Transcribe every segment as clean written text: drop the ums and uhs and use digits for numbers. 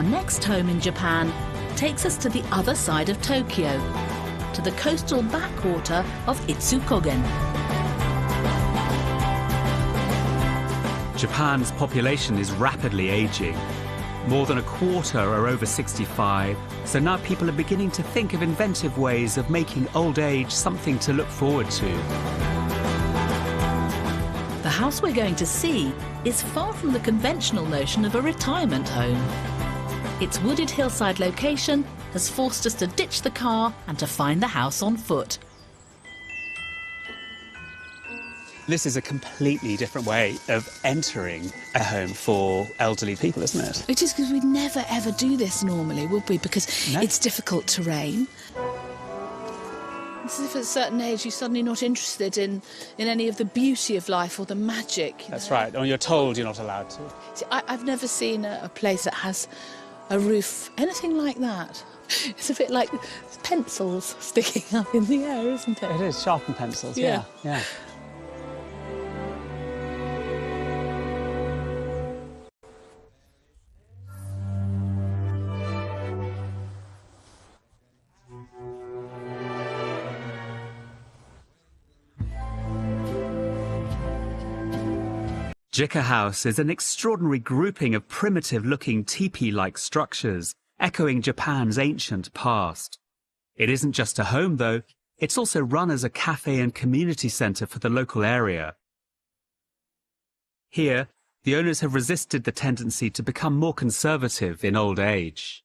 next home in Japan takes us to the other side of Tokyo, to the coastal backwater of Itsukogen. Japan's population is rapidly aging. More than a quarter are over 65, so now people are beginning to think of inventive ways of making old age something to look forward to. The house we're going to see is far from the conventional notion of a retirement home. Its wooded hillside location has forced us to ditch the car and to find the house on foot. This is a completely different way of entering a home for elderly people, isn't it? It is, because we'd never ever do this normally, would we? Because it's difficult terrain. It's as if at a certain age you're suddenly not interested in any of the beauty of life or the magic. That's right, or you're told you're not allowed to. See, I've never seen a place that has a roof, anything like that. It's a bit like pencils sticking up in the air, isn't it? It is, sharpened pencils, yeah. Jikka House is an extraordinary grouping of primitive-looking teepee-like structures, echoing Japan's ancient past. It isn't just a home, though. It's also run as a cafe and community centre for the local area. Here, the owners have resisted the tendency to become more conservative in old age.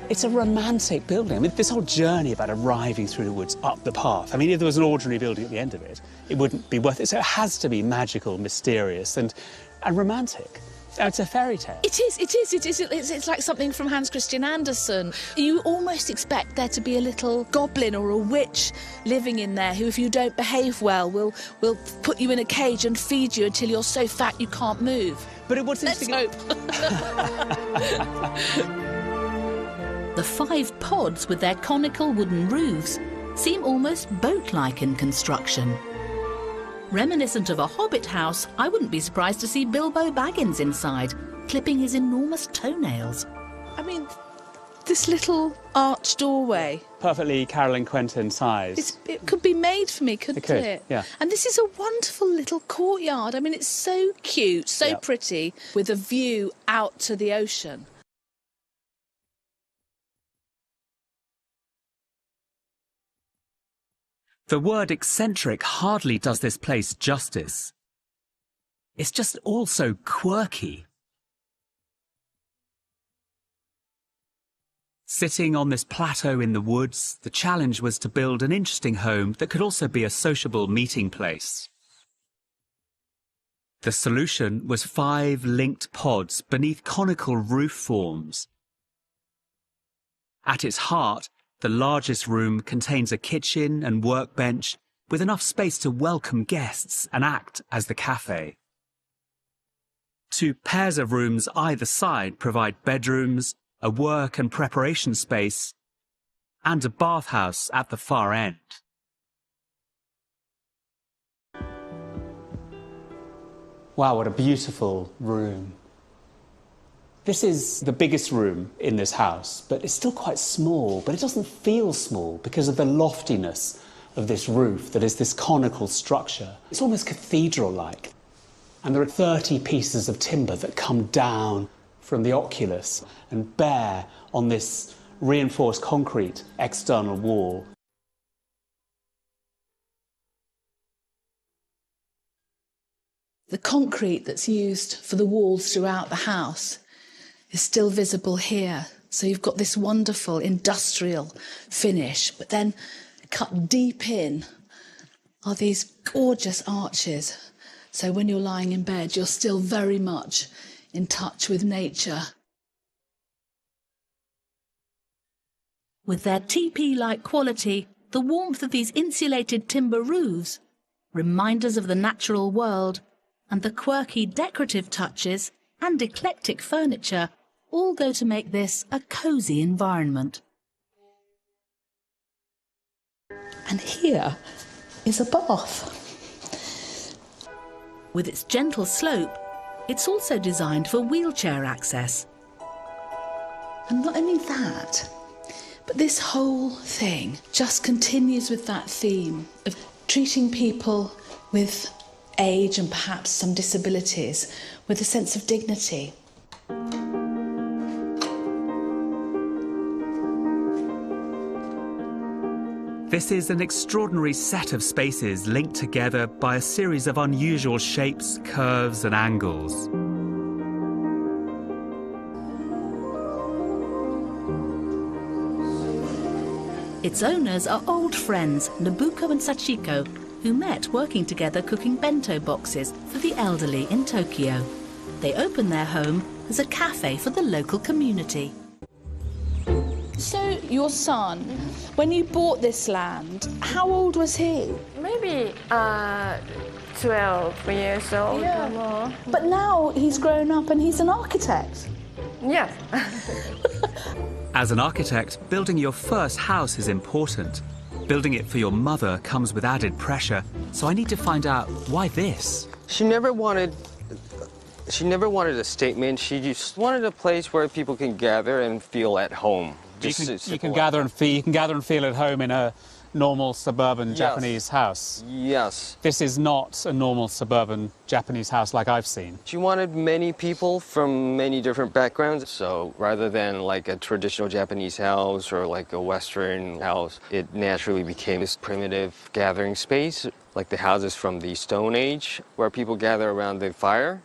It's a romantic building. I mean, this whole journey about arriving through the woods up the path. I mean, if there was an ordinary building at the end of it, it wouldn't be worth it. So it has to be magical, mysterious, and romantic. It's a fairy tale. It is. It's like something from Hans Christian Andersen. You almost expect there to be a little goblin or a witch living in there who, if you don't behave well, will put you in a cage and feed you until you're so fat you can't move. But what's Let's interesting... hope. The 5 pods with their conical wooden roofs seem almost boat-like in construction. Reminiscent of a hobbit house, I wouldn't be surprised to see Bilbo Baggins inside, clipping his enormous toenails. I mean, this little arched doorway. Perfectly Carolyn Quentin size. It could be made for me, couldn't it? It could, yeah. And this is a wonderful little courtyard. I mean, it's so cute, so pretty, with a view out to the ocean. The word eccentric hardly does this place justice. It's just all so quirky. Sitting on this plateau in the woods, the challenge was to build an interesting home that could also be a sociable meeting place. The solution was 5 linked pods beneath conical roof forms. At its heart, the largest room contains a kitchen and workbench with enough space to welcome guests and act as the cafe. 2 pairs of rooms either side provide bedrooms, a work and preparation space, and a bathhouse at the far end. Wow, what a beautiful room. This is the biggest room in this house, but it's still quite small, but it doesn't feel small because of the loftiness of this roof that is this conical structure. It's almost cathedral-like. And there are 30 pieces of timber that come down from the oculus and bear on this reinforced concrete external wall. The concrete that's used for the walls throughout the house is still visible here. So you've got this wonderful industrial finish, but then cut deep in are these gorgeous arches. So when you're lying in bed, you're still very much in touch with nature. With their teepee-like quality, the warmth of these insulated timber roofs, reminders of the natural world, and the quirky decorative touches and eclectic furniture all go to make this a cosy environment. And here is a bath. With its gentle slope, it's also designed for wheelchair access, And not only that, but this whole thing just continues with that theme of treating people with age and perhaps some disabilities with a sense of dignity. This is an extraordinary set of spaces linked together by a series of unusual shapes, curves and angles. Its owners are old friends, Nobuko and Sachiko, who met working together cooking bento boxes for the elderly in Tokyo. They opened their home as a cafe for the local community. So your son, when you bought this land, how old was he? Maybe 12 years old or more. But now he's grown up and he's an architect. Yes. As an architect, building your first house is important. Building it for your mother comes with added pressure, so I need to find out why this. She never wanted a statement. She just wanted a place where people can gather and feel at home. You can gather and feel at home in a normal suburban Japanese house. Yes. This is not a normal suburban Japanese house like I've seen. She wanted many people from many different backgrounds. So rather than like a traditional Japanese house or like a Western house, it naturally became this primitive gathering space, like the houses from the Stone Age, where people gather around the fire.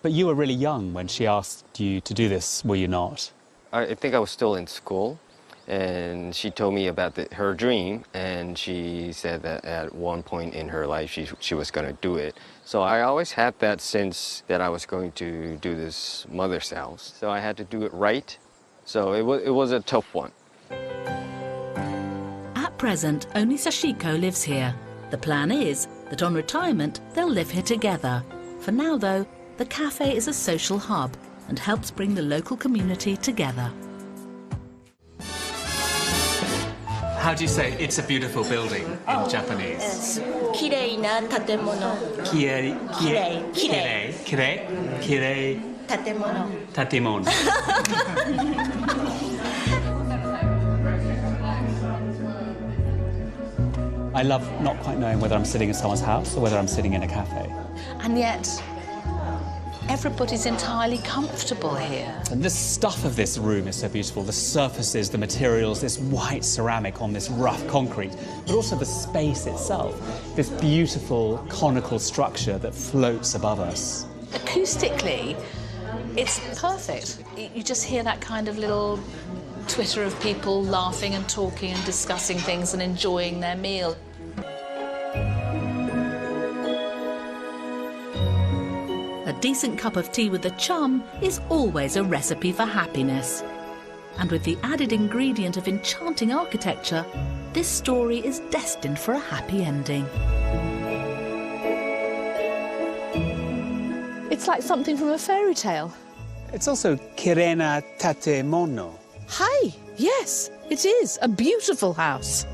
But you were really young when she asked you to do this, were you not? I think I was still in school, and she told me about her dream, and she said that at one point in her life she was going to do it. So I always had that sense that I was going to do this mother's house. So I had to do it right. So it was a tough one. At present, only Sachiko lives here. The plan is that on retirement they'll live here together. For now, though, the cafe is a social hub and helps bring the local community together. How do you say it's a beautiful building in Japanese? 綺麗な建物。きれい。建物。建物。I love not quite knowing whether I'm sitting in someone's house or whether I'm sitting in a cafe. And yet, everybody's entirely comfortable here. And the stuff of this room is so beautiful. The surfaces, the materials, this white ceramic on this rough concrete, but also the space itself, this beautiful conical structure that floats above us. Acoustically, it's perfect. You just hear that kind of little twitter of people laughing and talking and discussing things and enjoying their meal. A decent cup of tea with a chum is always a recipe for happiness. And with the added ingredient of enchanting architecture, this story is destined for a happy ending. It's like something from a fairy tale. It's also kirena tatemono. Hi, yes, it is a beautiful house.